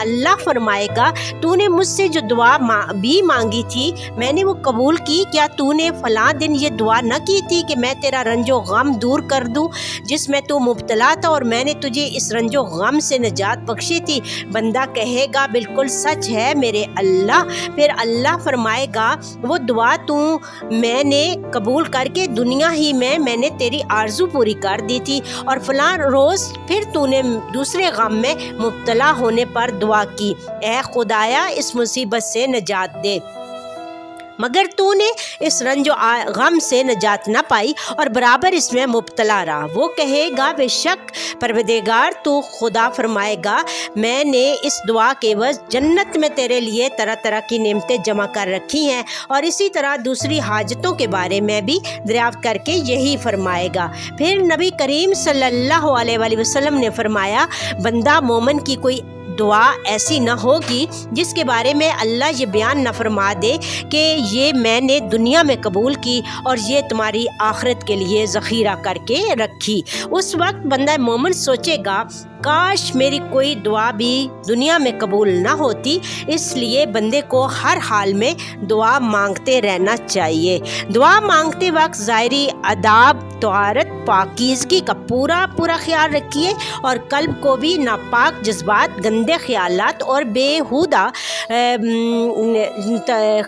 اللہ فرمائے گا تو نے مجھ سے جو دعا بھی مانگی تھی میں نے وہ قبول کی، کیا تو نے فلاں دن یہ دعا نہ کی تھی کہ میں تیرا رنج و غم دور کر دوں جس میں تو مبتلا تھا اور میں نے تجھے اس رنج و غم سے نجات بخشی تھی؟ بندہ کہے گا بالکل سچ ہے میرے اللہ۔ پھر اللہ فرمائے گا وہ دعا تو میں نے قبول کر کے دنیا ہی میں نے تیری آرزو پوری کر دی تھی، اور فلاں روز پھر تو نے دوسرے غم میں مبتلا ہونے پر دعا کی، اے خدایا اس مصیبت سے نجات دے، مگر تو نے اس رنج و غم سے نجات نہ پائی اور برابر اس میں مبتلا رہا۔ وہ کہے گا بے شک پروردگار تو خدا فرمائے گا میں نے اس دعا کے عوض جنت میں تیرے لیے طرح طرح کی نعمتیں جمع کر رکھی ہیں، اور اسی طرح دوسری حاجتوں کے بارے میں بھی دریافت کر کے یہی فرمائے گا۔ پھر نبی کریم صلی اللہ علیہ وآلہ وسلم نے فرمایا بندہ مومن کی کوئی دعا ایسی نہ ہوگی جس کے بارے میں اللہ یہ بیان نہ فرما دے کہ یہ میں نے دنیا میں قبول کی اور یہ تمہاری آخرت کے لیے ذخیرہ کر کے رکھی۔ اس وقت بندہ مومن سوچے گا کاش میری کوئی دعا بھی دنیا میں قبول نہ ہوتی۔ اس لیے بندے کو ہر حال میں دعا مانگتے رہنا چاہیے۔ دعا مانگتے وقت ظاہری آداب، طہارت، پاکیزگی کا پورا خیال رکھیے اور قلب کو بھی ناپاک جذبات، گندے خیالات اور بیہودہ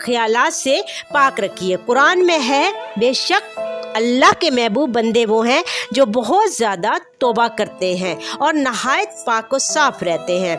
خیالات سے پاک رکھیے۔ قرآن میں ہے بے شک اللہ کے محبوب بندے وہ ہیں جو بہت زیادہ توبہ کرتے ہیں اور نہایت پاک و صاف رہتے ہیں۔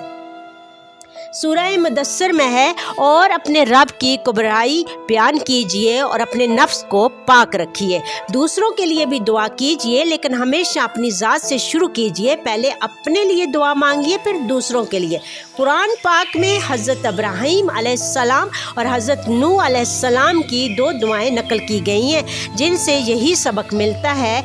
سورہ مدثر میں ہے اور اپنے رب کی کبریائی بیان کیجئے اور اپنے نفس کو پاک رکھیے۔ دوسروں کے لیے بھی دعا کیجئے لیکن ہمیشہ اپنی ذات سے شروع کیجئے، پہلے اپنے لیے دعا مانگیے پھر دوسروں کے لیے۔ قرآن پاک میں حضرت ابراہیم علیہ السلام اور حضرت نوح علیہ السلام کی 2 دعائیں نقل کی گئی ہیں جن سے یہی سبق ملتا ہے۔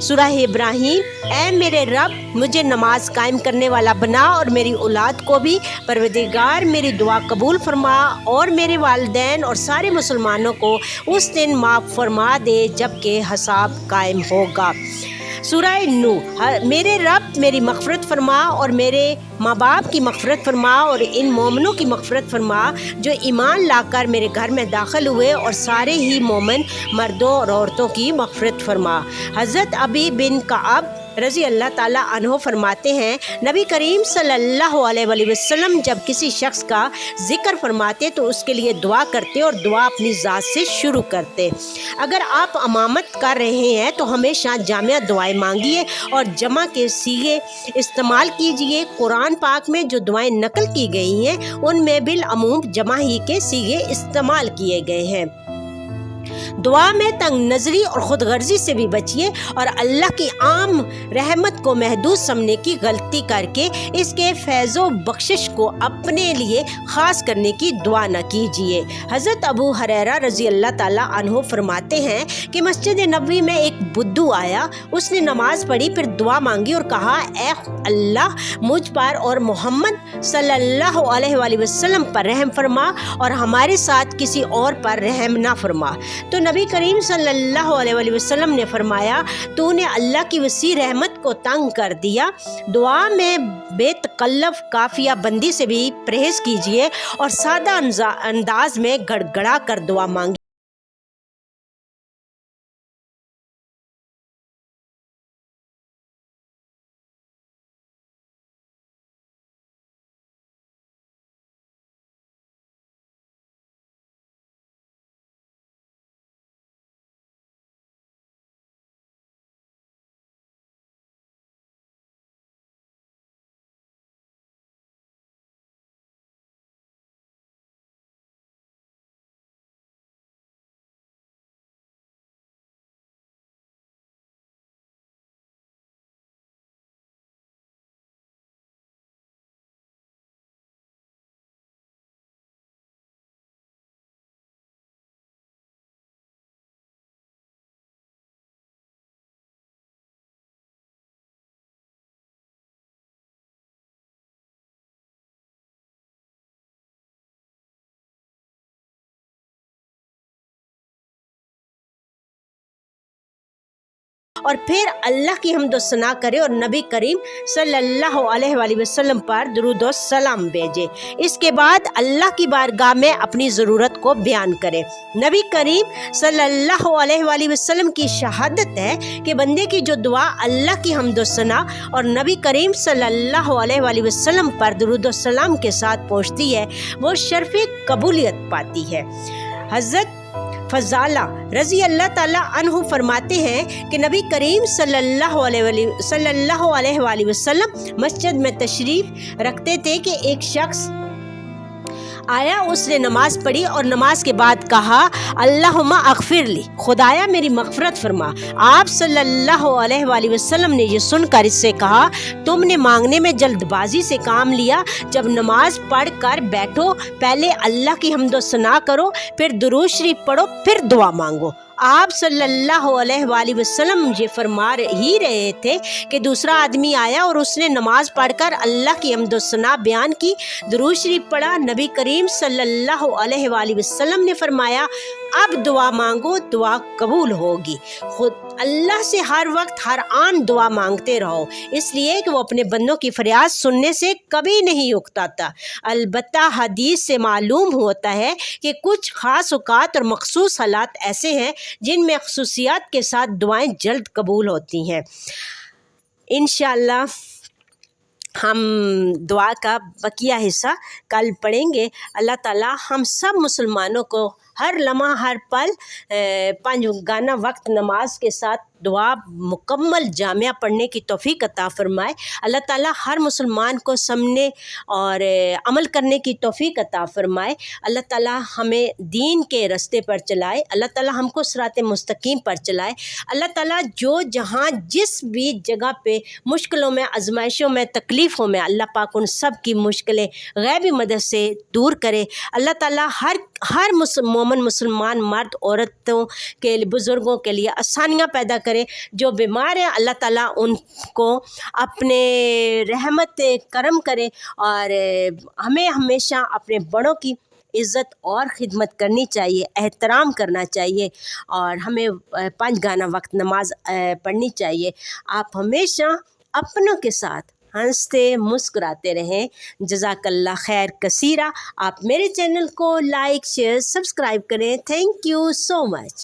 سورہ ابراہیم، اے میرے رب مجھے نماز قائم کرنے والا بنا اور میری اولاد کو بھی، پروردگار میری دعا قبول فرما اور میرے والدین اور سارے مسلمانوں کو اس دن معاف فرما دے جب کہ حساب قائم ہوگا۔ سورہ نوح، میرے رب میری مغفرت فرما اور میرے ماں باپ کی مغفرت فرما اور ان مومنوں کی مغفرت فرما جو ایمان لا کر میرے گھر میں داخل ہوئے اور سارے ہی مومن مردوں اور عورتوں کی مغفرت فرما۔ حضرت ابی بن کعب رضی اللہ تعالیٰ عنہ فرماتے ہیں نبی کریم صلی اللہ علیہ وآلہ وسلم جب کسی شخص کا ذکر فرماتے تو اس کے لیے دعا کرتے اور دعا اپنی ذات سے شروع کرتے۔ اگر آپ امامت کر رہے ہیں تو ہمیشہ جامع دعائیں مانگیے اور جمع کے صیغے استعمال کیجیے۔ قرآن پاک میں جو دعائیں نقل کی گئی ہیں ان میں بالعموم جمع ہی کے صیغے استعمال کیے گئے ہیں۔ دعا میں تنگ نظری اور خود غرضی سے بھی بچیے اور اللہ کی عام رحمت کو محدود سمجھنے کی غلطی کر کے اس کے فیض و بخشش کو اپنے لیے خاص کرنے کی دعا نہ کیجیے۔ حضرت ابو ہریرہ رضی اللہ تعالیٰ عنہ فرماتے ہیں کہ مسجد نبوی میں ایک بدو آیا، اس نے نماز پڑھی پھر دعا مانگی اور کہا اے اللہ مجھ پر اور محمد صلی اللہ علیہ وآلہ وسلم پر رحم فرما اور ہمارے ساتھ کسی اور پر رحم نہ فرما۔ تو نبی کریم صلی اللہ علیہ وآلہ وسلم نے فرمایا تو نے اللہ کی وسیع رحمت کو تنگ کر دیا۔ دعا میں بے تکلف قافیہ بندی سے بھی پرہیز کیجیے اور سادہ انداز میں گڑ گڑا کر دعا مانگی۔ اور پھر اللہ کی حمد و ثنا کرے اور نبی کریم صلی اللہ علیہ وآلہ وسلم پر درود و سلام بھیجے۔ اس کے بعد اللہ کی بارگاہ میں اپنی ضرورت کو بیان کرے۔ نبی کریم صلی اللہ علیہ وآلہ وسلم کی شہادت ہے کہ بندے کی جو دعا اللہ کی حمد و ثنا اور نبی کریم صلی اللہ علیہ وآلہ وسلم پر درود و سلام کے ساتھ پہنچتی ہے وہ شرف قبولیت پاتی ہے۔ حضرت فضالہ رضی اللہ تعالیٰ عنہ فرماتے ہیں کہ نبی کریم صلی اللہ علیہ وآلہ وسلم مسجد میں تشریف رکھتے تھے کہ ایک شخص آیا، اس نے نماز پڑھی اور نماز کے بعد کہا اللہم اغفر لی، خدایا میری مغفرت فرما۔ آپ صلی اللہ علیہ وآلہ وسلم نے یہ سن کر اس سے کہا تم نے مانگنے میں جلد بازی سے کام لیا، جب نماز پڑھ کر بیٹھو پہلے اللہ کی حمد و ثنا کرو، پھر درود شریف پڑھو، پھر دعا مانگو۔ آپ صلی اللہ علیہ وآلہ وسلم یہ فرما ہی رہے تھے کہ دوسرا آدمی آیا اور اس نے نماز پڑھ کر اللہ کی حمد و ثنا بیان کی، درود شریف پڑھا۔ نبی کریم صلی اللہ علیہ وآلہ وسلم نے فرمایا اب دعا مانگو، دعا قبول ہوگی۔ خود اللہ سے ہر وقت ہر آن دعا مانگتے رہو، اس لیے کہ وہ اپنے بندوں کی فریاد سننے سے کبھی نہیں اکتاتا۔ البتہ حدیث سے معلوم ہوتا ہے کہ کچھ خاص اوقات اور مخصوص حالات ایسے ہیں جن میں خصوصیات کے ساتھ دعائیں جلد قبول ہوتی ہیں۔ انشاءاللہ ہم دعا کا بقیہ حصہ کل پڑھیں گے۔ اللہ تعالیٰ ہم سب مسلمانوں کو ہر لمحہ ہر پل 5 گانا وقت نماز کے ساتھ دعا مکمل جامعہ پڑھنے کی توفیق عطا فرمائے۔ اللہ تعالیٰ ہر مسلمان کو سمجھنے اور عمل کرنے کی توفیق عطا فرمائے۔ اللہ تعالیٰ ہمیں دین کے راستے پر چلائے، اللہ تعالیٰ ہم کو صراط مستقیم پر چلائے۔ اللہ تعالیٰ جو جہاں جس بھی جگہ پہ مشکلوں میں، آزمائشوں میں، تکلیفوں میں، اللہ پاک ان سب کی مشکلیں غیبی مدد سے دور کرے۔ اللہ تعالیٰ ہر مومن مسلمان مرد عورتوں کے لیے، بزرگوں کے لیے آسانیاں پیدا کرے۔ جو بیمار ہیں اللہ تعالیٰ ان کو اپنے رحمت کرم کرے، اور ہمیں ہمیشہ اپنے بڑوں کی عزت اور خدمت کرنی چاہیے، احترام کرنا چاہیے، اور ہمیں 5 گانا وقت نماز پڑھنی چاہیے۔ آپ ہمیشہ اپنوں کے ساتھ ہنستے مسکراتے رہیں۔ جزاک اللہ خیر کثیرہ۔ آپ میرے چینل کو لائک، شیئر، سبسکرائب کریں۔ Thank you so much.